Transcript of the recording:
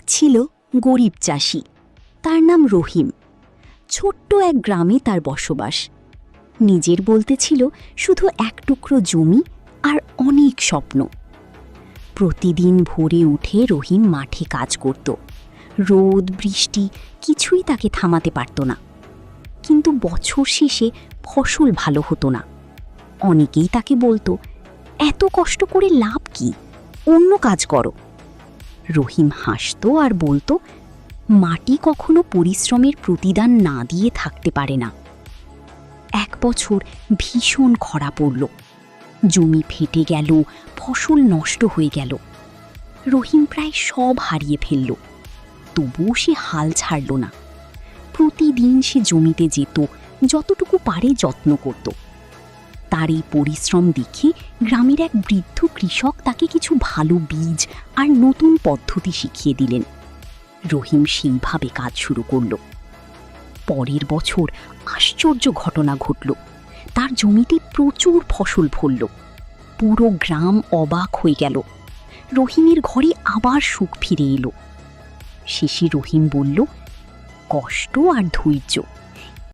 ছিল গরিব চাষি, তার নাম রহিম। ছোট্ট এক গ্রামে তার বসবাস। নিজের বলতে ছিল শুধু এক টুকরো জমি আর অনেক স্বপ্ন। প্রতিদিন ভোরে উঠে রহিম মাঠে কাজ করত। রোদ বৃষ্টি কিছুই তাকে থামাতে পারত না। কিন্তু বছর শেষে ফসল ভালো হতো না। অনেকেই তাকে বলতো, এত কষ্ট করে লাভ কি, অন্য কাজ করো। রহিম হাসত আর বলতো, মাটি কখনো পরিশ্রমের প্রতিদান না দিয়ে থাকতে পারে না। এক বছর ভীষণ খরা পড়ল। জমি ফেটে গেল, ফসল নষ্ট হয়ে গেল। রহিম প্রায় সব হারিয়ে ফেলল। তবুও সে হাল ছাড়ল না। প্রতিদিন সে জমিতে যেত, যতটুকু পারে যত্ন করত। তার এই পরিশ্রম দেখে গ্রামের এক বৃদ্ধ কৃষক তাকে কিছু ভালো বীজ আর নতুন পদ্ধতি শিখিয়ে দিলেন। রহিম সেইভাবে কাজ শুরু করল। পরের বছর আশ্চর্য ঘটনা ঘটল। তার জমিতে প্রচুর ফসল ফলল। পুরো গ্রাম অবাক হয়ে গেল। রহিমের ঘরে আবার সুখ ফিরে এলো। শেষে রহিম বলল, কষ্ট আর ধৈর্য